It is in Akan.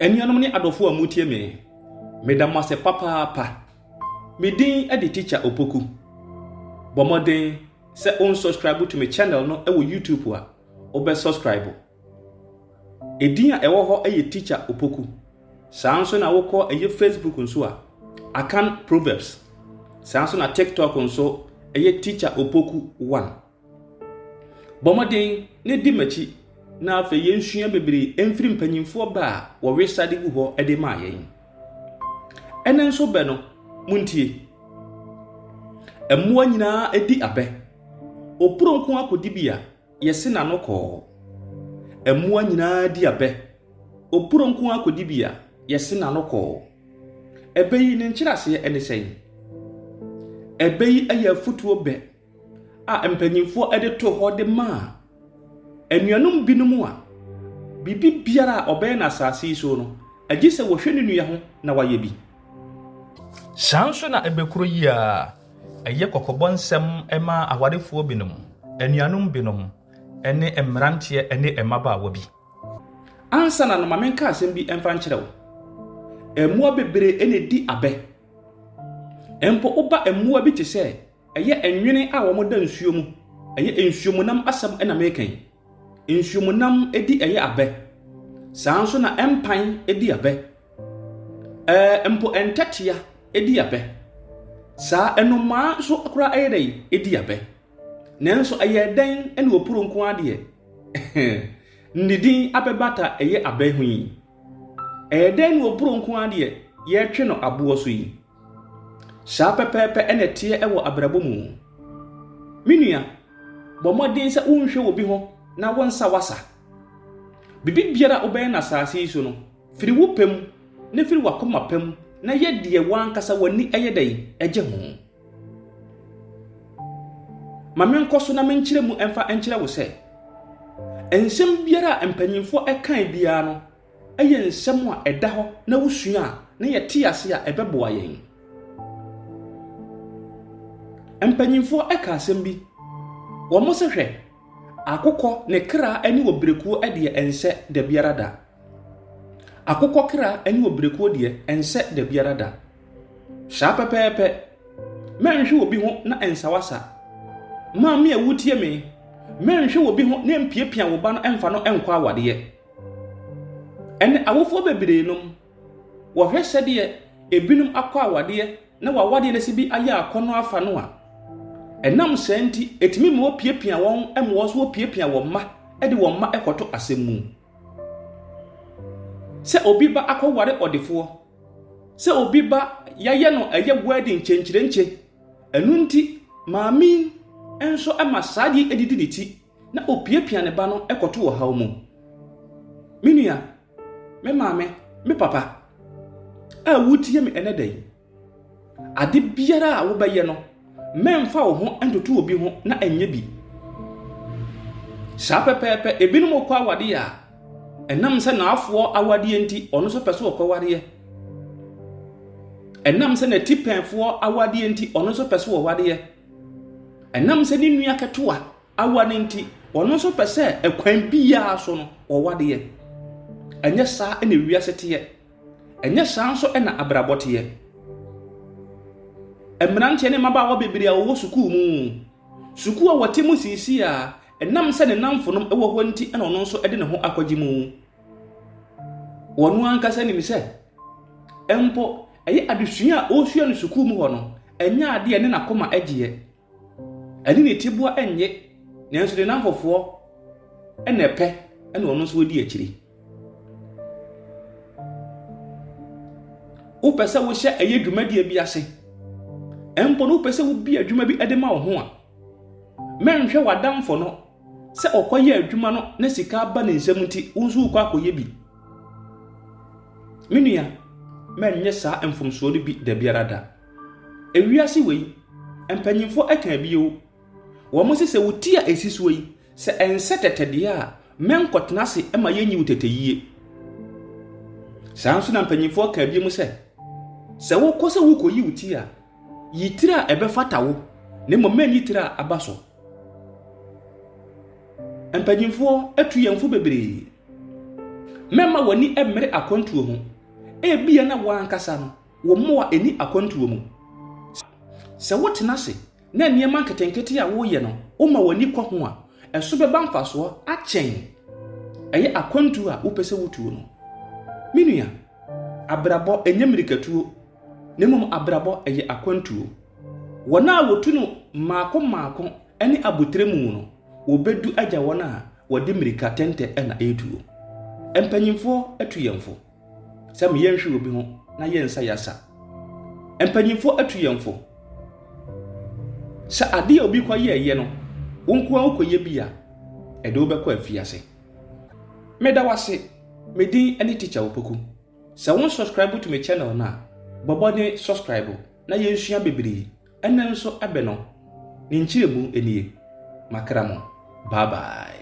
Enianom ne adofo amutie me. Medamase papa. Medin edi teacher Opoku. Bomodin se on subscribe to my channel no ewo YouTube wa. Obe subscribe. Edin a ewo ho eye teacher Opoku. Sanso na woko eye Facebook nso a AKAN PROVERBS. Sanso na TikTok nso eye teacher Opoku 1. Bomodin ne di machi na afa yensua bebre emfiri Mpanimfoɔ ba wo wesade gu ho ede ma yen. Ene nso be no muntie. Mmoa nyinaa edi abe. Opuro nko akodi bia yɛse na no kɔ. Mmoa nyinaa di abe. Opuro nko akodi bia yɛse na no kɔ. Ebe yi ne nkyerɛase ene sɛn. Ebe yi aya futuo be a Mpanimfoɔ ede to ho de ma. Enuanum binom a bibi biara obey na asase so no agi se wohwe ne nua ho na waye bi. Sanso na ebekuro yi a eye kokobɔ nsɛm ema awarefoɔ binom, enuanum binom, ene emrantie ene emabaawa bi. Ansa na no mamenka asɛm bi emfa nkyerɛw. Emmoa bebre ene di abe. Empo oba emmoa bi te sɛ eye enwene a wɔn da nsuo mu, eye nsuomunam asɛm ena mekan. Nsuomunam edi eye abe. Sanso na empan edi abe. Empo entatia edi abe. Sa enoma so akura ayedai edi abe. Nenso ayeden ene opuro nko ade ndidin abebata eye abe hui. Ayeden opuro nko ade ye twe no abo so yi. Sa pepepe ene tie ewo abrabo mu. Minua bomodin se unhwe obi ho na wonsa wasa. Bibi biara obey na asase so no firi wo pem ne firi wakoma pem na ye de wankasa wani ayedai eje ho. Mamenkoso na menkyere mu emfa enkyere wo se ensem biara Mpanimfoɔ ɛkan biara no eye nsem a ɛda ho na wusua na ye te ase a ɛbɛboa yen. Mpanimfoɔ ɛka asɛm bi wo mo se hwɛ akokɔ ne kra ani wo brekuo de ense da biara da. Akokɔ kra ani wo brekuo de ense da biara da. Sha pepepe menhwe obi ho na ensawasa. Maame a wutie me menhwe obi ho na empiepia wo ba no emfa no enkɔ awade. Ene awofoɔ bebre nom wo hwɛ sɛde ebinum akɔ awade na wawade na sibi aye akɔno afa no a enam senti etimi mo piepia won emwo so piepia wo ma ede wo ma ekoto asemu. Se obi ba akɔware ɔdefoɔ, se obi ba yaye no eye wedding chenchirenche, enu nti maami enso ama sadi edidi ne ti na opiepia ne ba no ekoto wo haw mu. Minua, me maame, me papa, a wutie me enedai. Ade biara a wo bɛyɛ no memfa wo ho entoto obi ho na enye bi. Sa pepepe ebinom kɔ awade a enam se na afoɔ awade enti ɔno so pɛso ɔkɔware. Enam se na tipenfoɔ awade enti ɔno so pɛso ɔware. Enam se ni nua ketoa awade enti ɔno so pɛsɛ ekwan biya so no ɔwade. Enye saa ene wiase teɛ. Enye saa nso ena abraboteɛ. Emrantie ne mabaawa bebre a wo sukuu mu. Sukuu a wote mu sisi a enam se ne namfonom ewo ho nti ena ono nso ede ne ho akwaji mu. Wonu ankasa ni se empo eye adusua a osua no sukuu mu ho no enya ade ne nakoma agye. Ani ne tibua enye nanso de namfofo ena epe ena ono nso odi akiri. Wo pese wo hye eye dwumadi bi ase. Empo no pese wo bi adwuma bi ede ma wo ho a menhwe wadamfo no se okoye adwuma no na sika ba ne nsam nti unsu ukọ akoye bi. Minua menye saa emfomso no bi da biara da. Ewiase wei Mpanimfoɔ aka bio wo mo se wo ti a esisuo yi se ense tetede a menkotena se ema yenyi wo teteyie. Sanso na Mpanimfoɔ ka bio mu se wo kɔ se wo koyi wo ti a yitira ebefata wo ne mo mani tira abaso. Mpanimfoɔ atu yɛmfo bebre. mema wani emere akwantuo ho ebia na wankasa no wo mmoa eni akwantuo mu se wotena se na niema nketenkete a wo ye no oma wani kɔ ho a ɛso bɛba mfasoɔ akyɛn ɛyɛ akwantuo a wopɛsɛ wotuo no minua abrabɔ enyemirikatuo nemum abrabɔ ɛyɛ akwantuo wona wotu no maako ɛne abotremu no wobedu agya wona wɔde mirika tente ɛna etuo empanyimfoɔ atu yɛmfo sɛ me yɛnhwe obi ho na yɛnsa yasa empanyimfoɔ atu yɛmfo sɛ ade obi kwa yɛyɛ no wonkoa wokɔyɛ bi a ɛde wobɛkɔ afiase meda wase medin ani teacher Opoku sɛ won subscribe to my channel na bɔbɔ ne subscribe na yɛnsua bebree ɛnɛ nso ɛbɛ no ne nkyiremu enie makramo bye bye